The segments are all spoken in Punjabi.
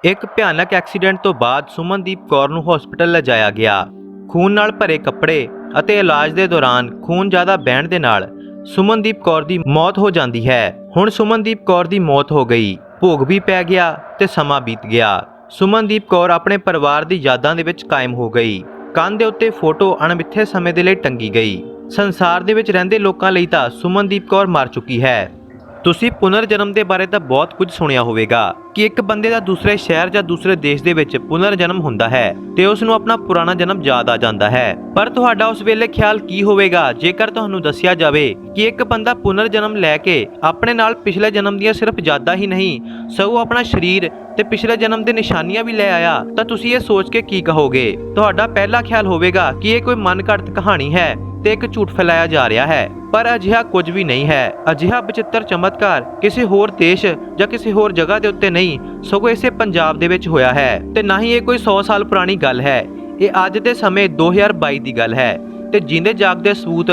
ਇੱਕ ਭਿਆਨਕ ਐਕਸੀਡੈਂਟ ਤੋਂ ਬਾਅਦ ਸੁਮਨਦੀਪ ਕੌਰ ਨੂੰ ਹਸਪਤਾਲ ਲਿਜਾਇਆ ਗਿਆ। ਖੂਨ ਨਾਲ ਭਰੇ ਕੱਪੜੇ ਅਤੇ ਇਲਾਜ ਦੇ ਦੌਰਾਨ ਖੂਨ ਜ਼ਿਆਦਾ ਵਹਿਣ ਦੇ ਨਾਲ ਸੁਮਨਦੀਪ ਕੌਰ ਦੀ ਮੌਤ ਹੋ ਜਾਂਦੀ ਹੈ। ਹੁਣ ਸੁਮਨਦੀਪ ਕੌਰ ਦੀ ਮੌਤ ਹੋ ਗਈ, ਭੋਗ ਵੀ ਪੈ ਗਿਆ ਤੇ ਸਮਾਂ ਬੀਤ ਗਿਆ। ਸੁਮਨਦੀਪ ਕੌਰ ਆਪਣੇ ਪਰਿਵਾਰ ਦੀ ਯਾਦਾਂ ਦੇ ਵਿੱਚ ਕਾਇਮ ਹੋ ਗਈ। ਕੰਧ ਦੇ ਉੱਤੇ ਫੋਟੋ ਅਣਮਿੱਥੇ ਸਮੇਂ ਦੇ ਲਈ ਟੰਗੀ ਗਈ। ਸੰਸਾਰ ਦੇ ਵਿੱਚ ਰਹਿੰਦੇ ਲੋਕਾਂ ਲਈ ਤਾਂ ਸੁਮਨਦੀਪ ਕੌਰ ਮਰ ਚੁੱਕੀ ਹੈ। ਤੁਸੀਂ ਪੁਨਰ ਜਨਮ ਦੇ ਬਾਰੇ ਤਾਂ ਬਹੁਤ ਕੁਝ ਸੁਣਿਆ ਹੋਵੇਗਾ ਕਿ ਇੱਕ ਬੰਦੇ ਦਾ ਦੂਸਰੇ ਸ਼ਹਿਰ ਜਾਂ ਦੂਸਰੇ ਦੇਸ਼ ਦੇ ਵਿੱਚ ਪੁਨਰ ਜਨਮ ਹੁੰਦਾ ਹੈ ਤੇ ਉਸ ਨੂੰ ਆਪਣਾ ਪੁਰਾਣਾ ਜਨਮ ਯਾਦ ਆ ਜਾਂਦਾ ਹੈ। ਪਰ ਤੁਹਾਡਾ ਉਸ ਵੇਲੇ ਖਿਆਲ ਕੀ ਹੋਵੇਗਾ ਜੇਕਰ ਤੁਹਾਨੂੰ ਦੱਸਿਆ ਜਾਵੇ ਕਿ ਇੱਕ ਬੰਦਾ ਪੁਨਰ ਜਨਮ ਲੈ ਕੇ ਆਪਣੇ ਨਾਲ ਪਿਛਲੇ ਜਨਮ ਦੀਆਂ ਸਿਰਫ ਯਾਦਾਂ ਹੀ ਨਹੀਂ ਸਗੋਂ ਆਪਣਾ ਸਰੀਰ ਤੇ ਪਿਛਲੇ ਜਨਮ ਦੇ ਨਿਸ਼ਾਨੀਆਂ ਵੀ ਲੈ ਆਇਆ, ਤਾਂ ਤੁਸੀਂ ਇਹ ਸੋਚ ਕੇ ਕੀ ਕਹੋਗੇ? ਤੁਹਾਡਾ ਪਹਿਲਾ ਖਿਆਲ ਹੋਵੇਗਾ ਕਿ ਇਹ ਕੋਈ ਮਨਘੜਤ ਕਹਾਣੀ ਹੈ ਤੇ ਇੱਕ ਝੂਠ ਫੈਲਾਇਆ ਜਾ ਰਿਹਾ ਹੈ। ਪਰ ਅਜਿਹਾ ਕੁਝ ਵੀ ਨਹੀਂ ਹੈ। ਅਜਿਹਾ ਬਚਿੱਤਰ ਚਮਤਕਾਰ ਕਿਸੇ ਹੋਰ ਦੇਸ਼ ਜਾਂ ਕਿਸੇ ਹੋਰ ਜਗ੍ਹਾ ਦੇ ਉੱਤੇ ਨਹੀਂ ਸਗੋਂ ਇਸੇ ਪੰਜਾਬ ਦੇ ਵਿੱਚ ਹੋਇਆ ਹੈ ਤੇ ਨਾ ਹੀ ਇਹ ਕੋਈ 100 ਸਾਲ ਪੁਰਾਣੀ ਗੱਲ ਹੈ। ਇਹ ਅੱਜ ਦੇ ਸਮੇਂ 2022 ਦੀ ਗੱਲ ਹੈ ਤੇ ਜਿੰਦੇ ਜਾਗਦੇ ਸਬੂਤ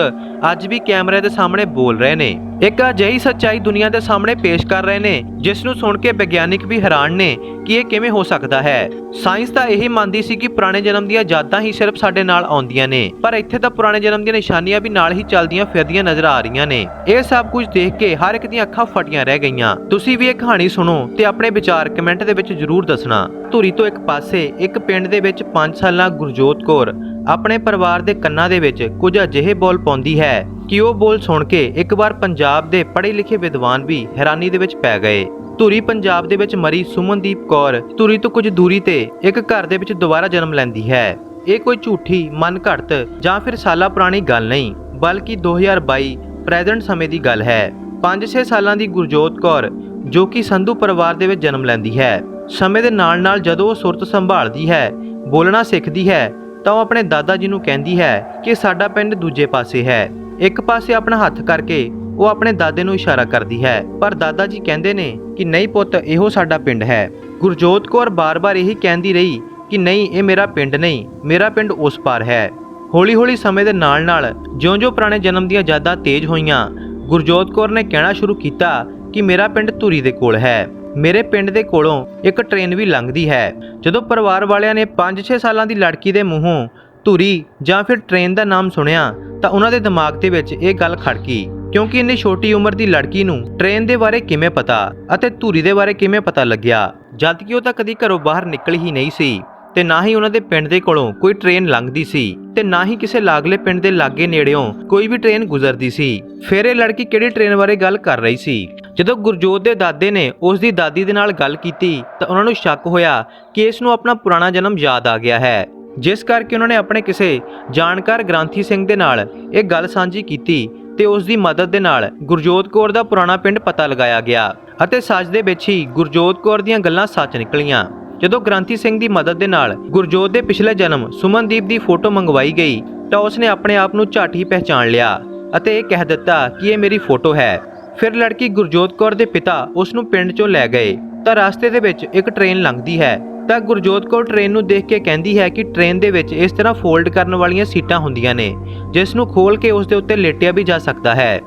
ਅੱਜ ਵੀ ਕੈਮਰੇ ਦੇ ਸਾਹਮਣੇ ਬੋਲ ਰਹੇ ਨੇ। ਇੱਕ ਅਜਿਹੀ ਸੱਚਾਈ ਦੁਨੀਆ ਦੇ ਸਾਹਮਣੇ ਪੇਸ਼ ਕਰ ਰਹੇ ਨੇ ਜਿਸ ਨੂੰ ਸੁਣ ਕੇ ਵਿਗਿਆਨਿਕ ਵੀ ਹੈਰਾਨ ਨੇ ਕਿ ਇਹ ਕਿਵੇਂ ਹੋ ਸਕਦਾ ਹੈ। ਸਾਇੰਸ ਤਾਂ ਇਹੀ ਮੰਨਦੀ ਸੀ ਕਿ ਪੁਰਾਣੇ ਜਨਮ ਦੀਆਂ ਯਾਦਾਂ ਹੀ ਸਿਰਫ ਸਾਡੇ ਨਾਲ ਆਉਂਦੀਆਂ ਨੇ, ਪਰ ਇੱਥੇ ਤਾਂ ਪੁਰਾਣੇ ਜਨਮ ਦੀਆਂ ਨਿਸ਼ਾਨੀਆਂ ਵੀ ਨਾਲ ਹੀ ਚੱਲਦੀਆਂ ਫਿਰਦੀਆਂ ਨਜ਼ਰ ਆ ਰਹੀਆਂ ਨੇ। ਇਹ ਸਭ ਕੁਝ ਦੇਖ ਕੇ ਹਰ ਇੱਕ ਦੀਆਂ ਅੱਖਾਂ ਫਟੀਆਂ ਰਹਿ ਗਈਆਂ। ਤੁਸੀਂ ਵੀ ਇਹ ਕਹਾਣੀ ਸੁਣੋ ਤੇ ਆਪਣੇ ਵਿਚਾਰ ਕਮੈਂਟ ਦੇ ਵਿੱਚ ਜ਼ਰੂਰ ਦੱਸਣਾ। ਧੂਰੀ ਤੋਂ ਇੱਕ ਪਾਸੇ ਇੱਕ ਪਿੰਡ ਦੇ ਵਿੱਚ 5 ਸਾਲਾਂ ਗੁਰਜੋਤ ਕੌਰ ਆਪਣੇ ਪਰਿਵਾਰ ਦੇ ਕੰਨਾਂ ਦੇ ਵਿੱਚ ਕੁਝ ਅਜਿਹੇ ਬੋਲ ਪਾਉਂਦੀ ਹੈ ਕਿ ਉਹ ਬੋਲ ਸੁਣ ਕੇ ਇੱਕ ਵਾਰ ਪੰਜਾਬ ਦੇ ਪੜ੍ਹੇ ਲਿਖੇ ਵਿਦਵਾਨ ਵੀ ਹੈਰਾਨੀ ਦੇ ਵਿੱਚ ਪੈ ਗਏ। ਧੂਰੀ ਪੰਜਾਬ ਦੇ ਵਿੱਚ ਮਰੀ ਸੁਮਨਦੀਪ ਕੌਰ ਧੂਰੀ ਤੋਂ ਕੁਝ ਦੂਰੀ ਤੇ ਇੱਕ ਘਰ ਦੇ ਵਿੱਚ ਦੁਬਾਰਾ ਜਨਮ ਲੈਂਦੀ ਹੈ। ਇਹ ਕੋਈ ਝੂਠੀ ਮਨਘੜਤ ਜਾਂ ਫਿਰ ਸਾਲਾਂ ਪੁਰਾਣੀ ਗੱਲ ਨਹੀਂ, ਬਲਕਿ 2022 ਪ੍ਰੈਜ਼ੈਂਟ ਸਮੇਂ ਦੀ ਗੱਲ ਹੈ। 5-6 ਸਾਲਾਂ ਦੀ ਗੁਰਜੋਤ ਕੌਰ ਜੋ ਕਿ ਸੰਧੂ ਪਰਿਵਾਰ ਦੇ ਵਿੱਚ ਜਨਮ ਲੈਂਦੀ ਹੈ। ਸਮੇਂ ਦੇ ਨਾਲ-ਨਾਲ ਜਦੋਂ ਉਹ ਸੁਰਤ ਸੰਭਾਲਦੀ ਹੈ, ਬੋਲਣਾ ਸਿੱਖਦੀ ਹੈ, ਤਾਂ ਉਹ ਆਪਣੇ ਦਾਦਾ ਜੀ ਨੂੰ ਕਹਿੰਦੀ ਹੈ ਕਿ ਸਾਡਾ ਪਿੰਡ ਦੂਜੇ ਪਾਸੇ ਹੈ। ਇੱਕ ਪਾਸੇ ਆਪਣਾ ਹੱਥ ਕਰਕੇ ਉਹ ਆਪਣੇ ਦਾਦੇ ਨੂੰ ਇਸ਼ਾਰਾ ਕਰਦੀ ਹੈ, ਪਰ ਦਾਦਾ ਜੀ ਕਹਿੰਦੇ ਨੇ ਕਿ ਨਹੀਂ ਪੁੱਤ, ਇਹੋ ਸਾਡਾ ਪਿੰਡ ਹੈ। ਗੁਰਜੋਤ ਕੌਰ ਬਾਰ-ਬਾਰ ਇਹੀ ਕਹਿੰਦੀ ਰਹੀ ਕਿ ਨਹੀਂ, ਇਹ ਮੇਰਾ ਪਿੰਡ ਨਹੀਂ, ਮੇਰਾ ਪਿੰਡ ਉਸ ਪਾਰ ਹੈ। ਹੌਲੀ-ਹੌਲੀ ਸਮੇਂ ਦੇ ਨਾਲ-ਨਾਲ ਜਿਉਂ-ਜਿਉਂ ਪੁਰਾਣੇ ਜਨਮ ਦੀਆਂ ਯਾਦਾਂ ਤੇਜ਼ ਹੋਈਆਂ, ਗੁਰਜੋਤ ਕੌਰ ਨੇ ਕਹਿਣਾ ਸ਼ੁਰੂ ਕੀਤਾ ਕਿ ਮੇਰਾ ਪਿੰਡ ਧੂਰੀ ਦੇ ਕੋਲ ਹੈ। ਮੇਰੇ ਪਿੰਡ ਦੇ ਕੋਲੋਂ ਇੱਕ ਟ੍ਰੇਨ ਵੀ ਲੰਘਦੀ ਹੈ। ਜਦੋਂ ਪਰਿਵਾਰ ਵਾਲਿਆਂ ਨੇ 5-6 ਸਾਲਾਂ ਦੀ ਲੜਕੀ ਦੇ ਮੂੰਹੋਂ ਧੂਰੀ ਜਾਂ ਫਿਰ ਟ੍ਰੇਨ ਦਾ ਨਾਮ ਸੁਣਿਆ ਤਾਂ ਉਹਨਾਂ ਦੇ ਦਿਮਾਗ ਦੇ ਵਿੱਚ ਇਹ ਗੱਲ ਖੜਕੀ, ਕਿਉਂਕਿ ਇੰਨੀ ਛੋਟੀ ਉਮਰ ਦੀ ਲੜਕੀ ਨੂੰ ਟ੍ਰੇਨ ਦੇ ਬਾਰੇ ਕਿਵੇਂ ਪਤਾ ਅਤੇ ਧੂਰੀ ਦੇ ਬਾਰੇ ਕਿਵੇਂ ਪਤਾ ਲੱਗਿਆ, ਜਦ ਕਿ ਉਹ ਤਾਂ ਕਦੀ ਘਰੋਂ ਬਾਹਰ ਨਿਕਲੀ ਹੀ ਨਹੀਂ ਸੀ ਤੇ ਨਾ ਹੀ ਉਹਨਾਂ ਦੇ ਪਿੰਡ ਦੇ ਕੋਲੋਂ ਕੋਈ ਟ੍ਰੇਨ ਲੰਘਦੀ ਸੀ ਤੇ ਨਾ ਹੀ ਕਿਸੇ ਲਾਗਲੇ ਪਿੰਡ ਦੇ ਲਾਗੇ ਨੇੜਿਓਂ ਕੋਈ ਵੀ ਟ੍ਰੇਨ ਗੁਜ਼ਰਦੀ ਸੀ। ਫਿਰ ਇਹ ਲੜਕੀ ਕਿਹੜੀ ਟ੍ਰੇਨ ਬਾਰੇ ਗੱਲ ਕਰ ਰਹੀ ਸੀ? ਜਦੋਂ ਗੁਰਜੋਤ ਦੇ ਦਾਦੇ ਨੇ ਉਸ ਦੀ ਦਾਦੀ ਦੇ ਨਾਲ ਗੱਲ ਕੀਤੀ ਤਾਂ ਉਹਨਾਂ ਨੂੰ ਸ਼ੱਕ ਹੋਇਆ ਕਿ ਇਸ ਨੂੰ ਆਪਣਾ ਪੁਰਾਣਾ ਜਨਮ ਯਾਦ ਆ ਗਿਆ ਹੈ, ਜਿਸ ਕਰਕੇ ਉਹਨਾਂ ਨੇ ਆਪਣੇ ਕਿਸੇ ਜਾਣਕਾਰ ਗ੍ਰੰਥੀ ਸਿੰਘ ਦੇ ਨਾਲ ਇਹ ਗੱਲ ਸਾਂਝੀ ਕੀਤੀ ਤੇ ਉਸ ਦੀ ਮਦਦ ਦੇ ਨਾਲ ਗੁਰਜੋਤ ਕੌਰ ਦਾ ਪੁਰਾਣਾ ਪਿੰਡ ਪਤਾ ਲਗਾਇਆ ਗਿਆ ਅਤੇ ਸੱਚ ਦੇ ਵਿੱਚ ਹੀ ਗੁਰਜੋਤ ਕੌਰ ਦੀਆਂ ਗੱਲਾਂ ਸੱਚ ਨਿਕਲੀਆਂ। ਜਦੋਂ ਗ੍ਰੰਥੀ ਸਿੰਘ ਦੀ ਮਦਦ ਦੇ ਨਾਲ ਗੁਰਜੋਤ ਦੇ ਪਿਛਲੇ ਜਨਮ ਸੁਮਨਦੀਪ ਦੀ ਫੋਟੋ ਮੰਗਵਾਈ ਗਈ ਤਾਂ ਉਸਨੇ ਆਪਣੇ ਆਪ ਨੂੰ ਝੱਟ ਹੀ ਪਹਿਚਾਣ ਲਿਆ ਅਤੇ ਇਹ ਕਹਿ ਦਿੱਤਾ ਕਿ ਇਹ ਮੇਰੀ ਫੋਟੋ ਹੈ। ਫਿਰ ਲੜਕੀ ਗੁਰਜੋਤ ਕੌਰ ਦੇ ਪਿਤਾ ਉਸ ਨੂੰ ਪਿੰਡ 'ਚੋਂ ਲੈ ਗਏ ਤਾਂ ਰਸਤੇ ਦੇ ਵਿੱਚ ਇੱਕ ਟ੍ਰੇਨ ਲੰਘਦੀ ਹੈ ਤਾਂ ਗੁਰਜੋਤ ਕੌਰ ਟ੍ਰੇਨ ਨੂੰ ਦੇਖ ਕੇ ਕਹਿੰਦੀ ਹੈ ਕਿ ਟ੍ਰੇਨ ਦੇ ਵਿੱਚ ਇਸ ਤਰ੍ਹਾਂ ਫੋਲਡ ਕਰਨ ਵਾਲੀਆਂ ਸੀਟਾਂ ਹੁੰਦੀਆਂ ਨੇ ਜਿਸ ਨੂੰ ਖੋਲ ਕੇ ਉਸ ਦੇ ਉੱਤੇ ਲੇਟਿਆ ਵੀ ਜਾ ਸਕਦਾ ਹੈ।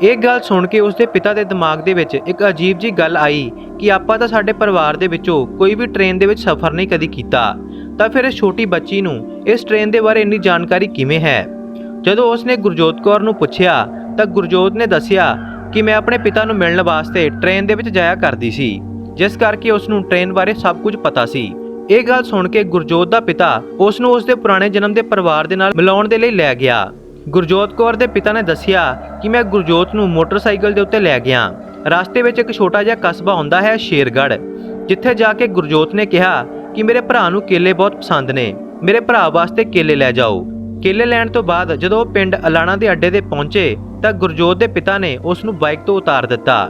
ਇਹ ਗੱਲ ਸੁਣ ਕੇ ਉਸ ਦੇ ਪਿਤਾ ਦੇ ਦਿਮਾਗ ਦੇ ਵਿੱਚ ਇੱਕ ਅਜੀਬ ਜੀ ਗੱਲ ਆਈ ਕਿ ਆਪਾਂ ਤਾਂ ਸਾਡੇ ਪਰਿਵਾਰ ਦੇ ਵਿੱਚੋਂ ਕੋਈ ਵੀ ਟ੍ਰੇਨ ਦੇ ਵਿੱਚ ਸਫ਼ਰ ਨਹੀਂ ਕਦੀ ਕੀਤਾ, ਤਾਂ ਫਿਰ ਇਸ ਛੋਟੀ ਬੱਚੀ ਨੂੰ ਇਸ ਟ੍ਰੇਨ ਦੇ ਬਾਰੇ ਇੰਨੀ ਜਾਣਕਾਰੀ ਕਿਵੇਂ ਹੈ? ਜਦੋਂ ਉਸਨੇ ਗੁਰਜੋਤ ਕੌਰ ਨੂੰ ਪੁੱਛਿਆ ਤਾਂ ਗੁਰਜੋਤ ਨੇ ਦੱਸਿਆ ਕਿ ਮੈਂ ਆਪਣੇ ਪਿਤਾ ਨੂੰ ਮਿਲਣ ਵਾਸਤੇ ਟ੍ਰੇਨ ਦੇ ਵਿੱਚ ਜਾਇਆ ਕਰਦੀ ਸੀ, ਜਿਸ ਕਰਕੇ ਉਸ ਨੂੰ ਟ੍ਰੇਨ ਬਾਰੇ ਸਭ ਕੁਝ ਪਤਾ ਸੀ। ਇਹ ਗੱਲ ਸੁਣ ਕੇ ਗੁਰਜੋਤ ਦਾ ਪਿਤਾ ਉਸ ਨੂੰ ਉਸ ਦੇ ਪੁਰਾਣੇ ਜਨਮ ਦੇ ਪਰਿਵਾਰ ਦੇ ਨਾਲ ਮਿਲਾਉਣ ਦੇ ਲਈ ਲੈ ਗਿਆ। ਗੁਰਜੋਤ ਕੌਰ ਦੇ ਪਿਤਾ ਨੇ ਦੱਸਿਆ ਕਿ ਮੈਂ ਗੁਰਜੋਤ ਨੂੰ ਮੋਟਰਸਾਈਕਲ ਦੇ ਉੱਤੇ ਲੈ ਗਿਆ। ਰਸਤੇ ਵਿੱਚ ਇੱਕ ਛੋਟਾ ਜਿਹਾ ਕਸਬਾ ਹੁੰਦਾ ਹੈ ਸ਼ੇਰਗੜ੍ਹ, ਜਿੱਥੇ ਜਾ ਕੇ ਗੁਰਜੋਤ ਨੇ ਕਿਹਾ ਕਿ ਮੇਰੇ ਭਰਾ ਨੂੰ ਕੇਲੇ ਬਹੁਤ ਪਸੰਦ ਨੇ, ਮੇਰੇ ਭਰਾ ਵਾਸਤੇ ਕੇਲੇ ਲੈ ਜਾਓ। ਕੇਲੇ ਲੈਣ ਤੋਂ ਬਾਅਦ ਜਦੋਂ ਉਹ ਪਿੰਡ ਅਲਾਣਾ ਦੇ ਅੱਡੇ ਤੇ ਪਹੁੰਚੇ ਤਾਂ ਗੁਰਜੋਤ ਦੇ ਪਿਤਾ ਨੇ ਉਸ ਨੂੰ ਬਾਈਕ ਤੋਂ ਉਤਾਰ ਦਿੱਤਾ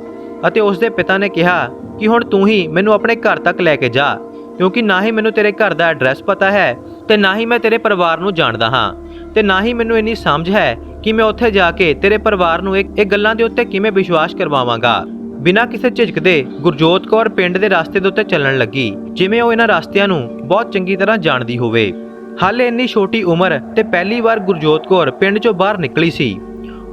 ਅਤੇ ਉਸ ਦੇ ਪਿਤਾ ਨੇ ਕਿਹਾ ਕਿ ਹੁਣ ਤੂੰ ਹੀ ਮੈਨੂੰ ਆਪਣੇ ਘਰ ਤੱਕ ਲੈ ਕੇ ਜਾ, ਕਿਉਂਕਿ ਨਾ ਹੀ ਮੈਨੂੰ ਤੇਰੇ ਘਰ ਦਾ ਐਡਰੈਸ ਪਤਾ ਹੈ ਤੇ ਨਾ ਹੀ ਮੈਂ ਤੇਰੇ ਪਰਿਵਾਰ ਨੂੰ ਜਾਣਦਾ ਹਾਂ ਤੇ ਨਾ ਹੀ ਮੈਨੂੰ ਇੰਨੀ ਸਮਝ ਹੈ ਕਿ ਮੈਂ ਉੱਥੇ ਜਾ ਕੇ ਤੇਰੇ ਪਰਿਵਾਰ ਨੂੰ ਇਹ ਗੱਲਾਂ ਦੇ ਉੱਤੇ ਕਿਵੇਂ ਵਿਸ਼ਵਾਸ ਕਰਵਾਵਾਂਗਾ। ਬਿਨਾਂ ਕਿਸੇ ਝਿਜਕ ਦੇ ਗੁਰਜੋਤ ਕੌਰ ਪਿੰਡ ਦੇ ਰਸਤੇ ਦੇ ਉੱਤੇ ਚੱਲਣ ਲੱਗੀ ਜਿਵੇਂ ਉਹ ਇਹਨਾਂ ਰਸਤਿਆਂ ਨੂੰ ਬਹੁਤ ਚੰਗੀ ਤਰ੍ਹਾਂ ਜਾਣਦੀ ਹੋਵੇ। ਹਾਲੇ ਇੰਨੀ ਛੋਟੀ ਉਮਰ ਤੇ ਪਹਿਲੀ ਵਾਰ ਗੁਰਜੋਤ ਕੌਰ ਪਿੰਡ ਚੋਂ ਬਾਹਰ ਨਿਕਲੀ ਸੀ।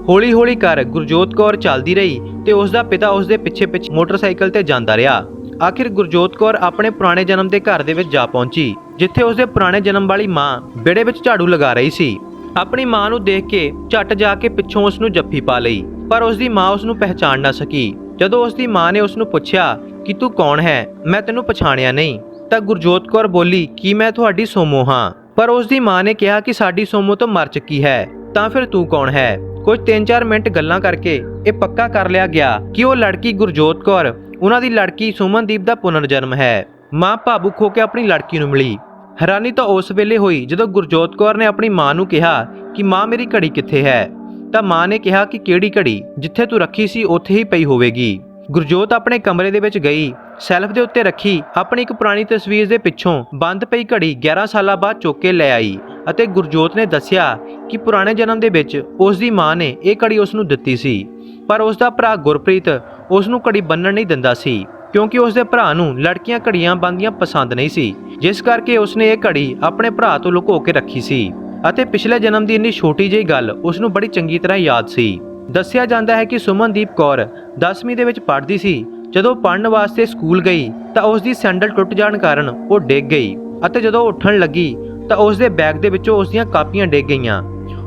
ਹੌਲੀ-ਹੌਲੀ ਕਰ ਗੁਰਜੋਤ ਕੌਰ ਚੱਲਦੀ ਰਹੀ ਤੇ ਉਸ ਦਾ ਪਿਤਾ ਉਸ ਦੇ ਪਿੱਛੇ-ਪਿੱਛੇ ਮੋਟਰਸਾਈਕਲ ਤੇ ਜਾਂਦਾ ਰਿਹਾ ਆਖਿਰ ਗੁਰਜੋਤ ਕੌਰ ਆਪਣੇ ਪੁਰਾਣੇ ਜਨਮ ਦੇ ਘਰ ਦੇ ਵਿੱਚ ਜਾ ਪਹੁੰਚੀ, ਜਿੱਥੇ ਉਸਦੇ ਪੁਰਾਣੇ ਜਨਮ ਵਾਲੀ ਮਾਂ ਵਿਹੜੇ ਵਿੱਚ ਝਾੜੂ ਲਗਾ ਰਹੀ ਸੀ। ਆਪਣੀ ਮਾਂ ਨੂੰ ਦੇਖ ਕੇ ਝੱਟ ਜਾ ਕੇ ਪਿੱਛੋਂ ਉਸ ਨੂੰ ਜੱਫੀ ਪਾ ਲਈ, ਪਰ ਉਸਦੀ ਮਾਂ ਉਸ ਨੂੰ ਪਹਿਚਾਣ ਨਾ ਸਕੀ। ਜਦੋਂ ਉਸਦੀ ਮਾਂ ਨੇ ਉਸ ਨੂੰ ਪੁੱਛਿਆ ਕਿ ਤੂੰ ਕੌਣ ਹੈ, ਮੈਂ ਤੈਨੂੰ ਪਛਾਣਿਆ ਨਹੀਂ, ਤਾਂ ਗੁਰਜੋਤ ਕੌਰ ਬੋਲੀ ਕਿ ਮੈਂ ਤੁਹਾਡੀ ਸੋਮੋ ਹਾਂ। ਪਰ ਉਸਦੀ ਮਾਂ ਨੇ ਕਿਹਾ ਕਿ ਸਾਡੀ ਸੋਮੋ ਤਾਂ ਮਰ ਚੁੱਕੀ ਹੈ, ਤਾਂ ਫਿਰ ਤੂੰ ਕੌਣ ਹੈ। ਕੁਝ 3-4 ਮਿੰਟ ਗੱਲਾਂ ਕਰਕੇ ਇਹ ਪੱਕਾ ਕਰ ਲਿਆ ਗਿਆ ਕਿ ਉਹ ਲੜਕੀ ਗੁਰਜੋਤ ਕੌਰ ਉਹਨਾਂ ਦੀ ਲੜਕੀ ਸੁਮਨਦੀਪ ਦਾ ਪੁਨਰ ਜਨਮ ਹੈ। ਮਾਂ ਭਾਵੁਕ ਹੋ ਕੇ ਆਪਣੀ ਲੜਕੀ ਨੂੰ ਮਿਲੀ। ਹੈਰਾਨੀ ਤਾਂ ਉਸ ਵੇਲੇ ਹੋਈ ਜਦੋਂ ਗੁਰਜੋਤ ਕੌਰ ਨੇ ਆਪਣੀ ਮਾਂ ਨੂੰ ਕਿਹਾ ਕਿ ਮਾਂ ਮੇਰੀ ਘੜੀ ਕਿੱਥੇ ਹੈ, ਤਾਂ ਮਾਂ ਨੇ ਕਿਹਾ ਕਿ ਕਿਹੜੀ ਘੜੀ, ਜਿੱਥੇ ਤੂੰ ਰੱਖੀ ਸੀ ਉੱਥੇ ਹੀ ਪਈ ਹੋਵੇਗੀ। ਗੁਰਜੋਤ ਆਪਣੇ ਕਮਰੇ ਦੇ ਵਿੱਚ ਗਈ, ਸੈਲਫ ਦੇ ਉੱਤੇ ਰੱਖੀ ਆਪਣੀ ਇੱਕ ਪੁਰਾਣੀ ਤਸਵੀਰ ਦੇ ਪਿੱਛੋਂ ਬੰਦ ਪਈ ਘੜੀ 11 ਸਾਲਾਂ ਬਾਅਦ ਚੁੱਕ ਕੇ ਲੈ ਆਈ ਅਤੇ ਗੁਰਜੋਤ ਨੇ ਦੱਸਿਆ ਕਿ ਪੁਰਾਣੇ ਜਨਮ ਦੇ ਵਿੱਚ ਉਸ ਦੀ ਮਾਂ ਨੇ ਇਹ ਘੜੀ ਉਸ ਨੂੰ ਦਿੱਤੀ ਸੀ, ਪਰ ਉਸ ਦਾ ਭਰਾ ਗੁਰਪ੍ਰੀਤ ਉਸ ਨੂੰ ਘੜੀ ਬੰਨਣ ਨਹੀਂ ਦਿੰਦਾ ਸੀ, ਕਿਉਂਕਿ ਉਸ ਦੇ ਭਰਾ ਨੂੰ ਲੜਕੀਆਂ ਘੜੀਆਂ ਬੰਨ੍ਹਦੀਆਂ ਪਸੰਦ ਨਹੀਂ ਸੀ, ਜਿਸ ਕਰਕੇ ਉਸਨੇ ਇਹ ਘੜੀ ਆਪਣੇ ਭਰਾ ਤੋਂ ਲੁਕੋ ਕੇ ਰੱਖੀ ਸੀ ਅਤੇ ਪਿਛਲੇ ਜਨਮ ਦੀ ਇੰਨੀ ਛੋਟੀ ਜਿਹੀ ਗੱਲ ਉਸ ਨੂੰ ਬੜੀ ਚੰਗੀ ਤਰ੍ਹਾਂ ਯਾਦ ਸੀ। ਦੱਸਿਆ ਜਾਂਦਾ ਹੈ ਕਿ ਸੁਮਨਦੀਪ ਕੌਰ 10ਵੀਂ ਦੇ ਵਿੱਚ ਪੜ੍ਹਦੀ ਸੀ। ਜਦੋਂ ਪੜ੍ਹਨ ਵਾਸਤੇ ਸਕੂਲ ਗਈ ਤਾਂ ਉਸ ਦੀ ਸੈਂਡਲ ਟੁੱਟ ਜਾਣ ਕਾਰਨ ਉਹ ਡਿੱਗ ਗਈ ਅਤੇ ਜਦੋਂ ਉੱਠਣ ਲੱਗੀ ਤਾਂ ਉਸ ਦੇ ਬੈਗ ਦੇ ਵਿੱਚੋਂ ਉਸ ਦੀਆਂ ਕਾਪੀਆਂ ਡਿੱਗ ਗਈਆਂ।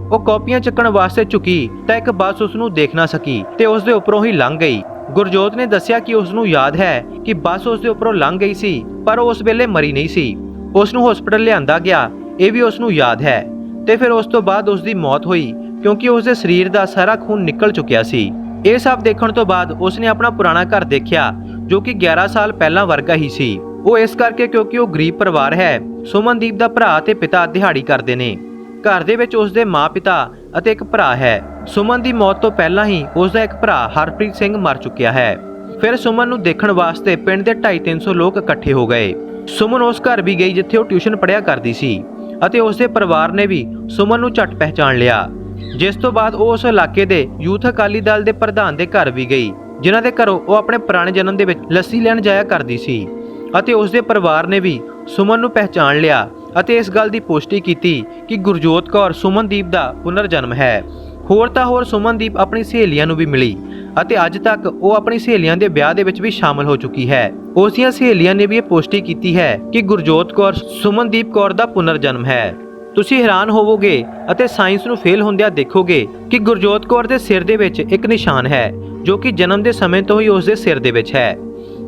ਉਹ ਕਾਪੀਆਂ ਚੱਕਣ ਵਾਸਤੇ ਝੁਕੀ ਤਾਂ ਇੱਕ ਬੱਸ ਉਸ ਨੂੰ ਦੇਖ ਨਾ ਸਕੀ ਤੇ ਉਸ ਦੇ ਉੱਪਰੋਂ ਹੀ ਲੰਘ ਗਈ। ਗੁਰਜੋਤ ਨੇ ਦੱਸਿਆ ਕਿ ਉਸ ਨੂੰ ਯਾਦ ਹੈ ਕਿ ਬੱਸ ਉਸ ਦੇ ਉੱਪਰੋਂ ਲੰਘ ਗਈ ਸੀ, ਪਰ ਉਹ ਉਸ ਵੇਲੇ ਮਰੀ ਨਹੀਂ ਸੀ। ਉਸ ਨੂੰ ਹਸਪਤਾਲ ਲਿਆਂਦਾ ਗਿਆ, ਇਹ ਵੀ ਉਸ ਨੂੰ ਯਾਦ ਹੈ। ਤੇ ਫਿਰ ਉਸ ਤੋਂ ਬਾਅਦ ਉਸ ਦੀ ਮੌਤ ਹੋਈ, ਕਿਉਂਕਿ ਉਸ ਦੇ ਸਰੀਰ ਦਾ ਸਾਰਾ ਖੂਨ ਨਿਕਲ ਚੁੱਕਿਆ ਸੀ। ਇਹ ਸਭ ਦੇਖਣ ਤੋਂ ਬਾਅਦ ਉਸ ਨੇ ਆਪਣਾ ਪੁਰਾਣਾ ਘਰ ਦੇਖਿਆ, ਜੋ ਕਿ 11 ਸਾਲ ਪਹਿਲਾਂ ਵਰਗਾ ਹੀ ਸੀ। ਉਹ ਇਸ ਕਰਕੇ ਕਿਉਂਕਿ ਉਹ ਗਰੀਬ ਪਰਿਵਾਰ ਹੈ। ਸੁਮਨਦੀਪ ਦਾ ਭਰਾ ਤੇ ਪਿਤਾ ਦਿਹਾੜੀ ਕਰਦੇ ਨੇ। ਘਰ ਦੇ ਵਿੱਚ ਉਸ ਦੇ ਮਾਂ-ਪਿਤਾ ਅਤੇ ਇੱਕ ਭਰਾ ਹੈ। ਸੁਮਨ ਦੀ ਮੌਤ ਤੋਂ ਪਹਿਲਾਂ ਹੀ ਉਸ ਦਾ ਇੱਕ ਭਰਾ ਹਰਪ੍ਰੀਤ ਸਿੰਘ ਮਰ ਚੁੱਕਿਆ ਹੈ। ਫਿਰ ਸੁਮਨ ਨੂੰ ਦੇਖਣ ਵਾਸਤੇ ਪਿੰਡ ਦੇ 250-300 ਲੋਕ ਇਕੱਠੇ ਹੋ ਗਏ। ਸੁਮਨ ਉਸ ਘਰ ਵੀ ਗਈ ਜਿੱਥੇ ਉਹ ਟਿਊਸ਼ਨ ਪੜ੍ਹਿਆ ਕਰਦੀ ਸੀ ਅਤੇ ਉਸ ਦੇ ਪਰਿਵਾਰ ਨੇ ਵੀ ਸੁਮਨ ਨੂੰ ਝੱਟ ਪਹਿਚਾਣ ਲਿਆ, ਜਿਸ ਤੋਂ ਬਾਅਦ ਉਹ ਉਸ ਇਲਾਕੇ ਦੇ ਯੂਥ ਅਕਾਲੀ ਦਲ ਦੇ ਪ੍ਰਧਾਨ ਦੇ ਘਰ ਵੀ ਗਈ, ਜਿਨ੍ਹਾਂ ਦੇ ਘਰੋਂ ਉਹ ਆਪਣੇ ਪੁਰਾਣੇ ਜਨਮ ਦੇ ਵਿੱਚ ਲੱਸੀ ਲੈਣ ਜਾਇਆ ਕਰਦੀ ਸੀ ਅਤੇ ਉਸ ਦੇ ਪਰਿਵਾਰ ਨੇ ਵੀ ਸੁਮਨ ਨੂੰ ਪਹਿਚਾਣ ਲਿਆ ਅਤੇ ਇਸ ਗੱਲ ਦੀ ਪੁਸ਼ਟੀ ਕੀਤੀ ਕਿ ਗੁਰਜੋਤ ਕੌਰ ਸੁਮਨਦੀਪ ਦਾ ਪੁਨਰ ਜਨਮ ਹੈ। ਹੋਰ ਤਾਂ ਹੋਰ ਸੁਮਨਦੀਪ ਆਪਣੀ ਸਹੇਲੀਆਂ ਨੂੰ ਵੀ ਮਿਲੀ ਅਤੇ ਅੱਜ ਤੱਕ ਉਹ ਆਪਣੀ ਸਹੇਲੀਆਂ ਦੇ ਵਿਆਹ ਦੇ ਵਿੱਚ ਵੀ ਸ਼ਾਮਲ ਹੋ ਚੁੱਕੀ ਹੈ। ਉਸ ਦੀਆਂ ਸਹੇਲੀਆਂ ਨੇ ਵੀ ਇਹ ਪੁਸ਼ਟੀ ਕੀਤੀ ਹੈ ਕਿ ਗੁਰਜੋਤ ਕੌਰ ਸੁਮਨਦੀਪ ਕੌਰ ਦਾ ਪੁਨਰ ਜਨਮ ਹੈ। ਤੁਸੀਂ ਹੈਰਾਨ ਹੋਵੋਗੇ ਅਤੇ ਸਾਇੰਸ ਨੂੰ ਫੇਲ ਹੁੰਦਿਆਂ ਦੇਖੋਗੇ ਕਿ ਗੁਰਜੋਤ ਕੌਰ ਦੇ ਸਿਰ ਦੇ ਵਿੱਚ ਇੱਕ ਨਿਸ਼ਾਨ ਹੈ, ਜੋ ਕਿ ਜਨਮ ਦੇ ਸਮੇਂ ਤੋਂ ਹੀ ਉਸ ਦੇ ਸਿਰ ਦੇ ਵਿੱਚ ਹੈ।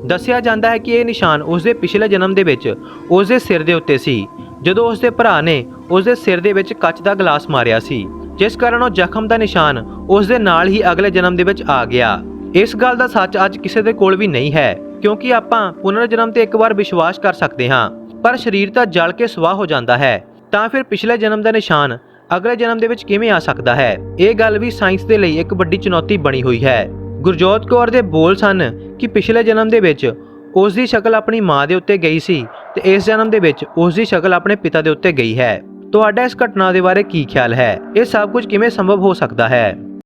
ਦੱਸਿਆ ਜਾਂਦਾ ਹੈ ਕਿ ਇਹ ਨਿਸ਼ਾਨ ਉਸ ਦੇ ਪਿਛਲੇ ਜਨਮ ਦੇ ਵਿੱਚ ਉਸ ਦੇ ਸਿਰ ਦੇ ਉੱਤੇ ਸੀ, ਜਦੋਂ ਉਸ ਦੇ ਭਰਾ ਨੇ ਉਸ ਦੇ ਸਿਰ ਦੇ ਵਿੱਚ ਕੱਚ ਦਾ ਗਲਾਸ ਮਾਰਿਆ ਸੀ, ਜਿਸ ਕਾਰਨ ਉਹ ਜ਼ਖਮ ਦਾ ਨਿਸ਼ਾਨ ਉਸ ਦੇ ਨਾਲ ਹੀ ਅਗਲੇ ਜਨਮ ਦੇ ਵਿੱਚ ਆ ਗਿਆ। ਇਸ ਗੱਲ ਦਾ ਸੱਚ ਅੱਜ ਕਿਸੇ ਦੇ ਕੋਲ ਵੀ ਨਹੀਂ ਹੈ, ਕਿਉਂਕਿ ਆਪਾਂ ਪੁਨਰ ਜਨਮ ਤੇ ਇੱਕ ਵਾਰ ਵਿਸ਼ਵਾਸ ਕਰ ਸਕਦੇ ਹਾਂ, ਪਰ ਸਰੀਰ ਤਾਂ ਜਲ ਕੇ ਸੁਆਹ ਹੋ ਜਾਂਦਾ ਹੈ, ਤਾਂ ਫਿਰ ਪਿਛਲੇ ਜਨਮ ਦਾ ਨਿਸ਼ਾਨ ਅਗਲੇ ਜਨਮ ਦੇ ਵਿੱਚ ਕਿਵੇਂ ਆ ਸਕਦਾ ਹੈ? ਇਹ ਗੱਲ ਵੀ ਸਾਇੰਸ ਦੇ ਲਈ ਇੱਕ ਵੱਡੀ ਚੁਣੌਤੀ ਬਣੀ ਹੋਈ ਹੈ। ਗੁਰਜੋਤ ਕੌਰ ਦੇ ਬੋਲ ਸਨ ਕਿ ਪਿਛਲੇ ਜਨਮ ਦੇ ਵਿੱਚ ਉਸ ਦੀ ਸ਼ਕਲ ਆਪਣੀ ਮਾਂ ਦੇ ਉੱਤੇ ਗਈ ਸੀ ਤੇ ਇਸ ਜਨਮ ਦੇ ਵਿੱਚ ਉਸ ਦੀ ਸ਼ਕਲ ਆਪਣੇ ਪਿਤਾ ਦੇ ਉੱਤੇ ਗਈ ਹੈ। ਤੁਹਾਡਾ ਇਸ ਘਟਨਾ ਦੇ ਬਾਰੇ ਕੀ ਖਿਆਲ ਹੈ? ਇਹ ਸਭ ਕੁਝ ਕਿਵੇਂ ਸੰਭਵ ਹੋ ਸਕਦਾ ਹੈ?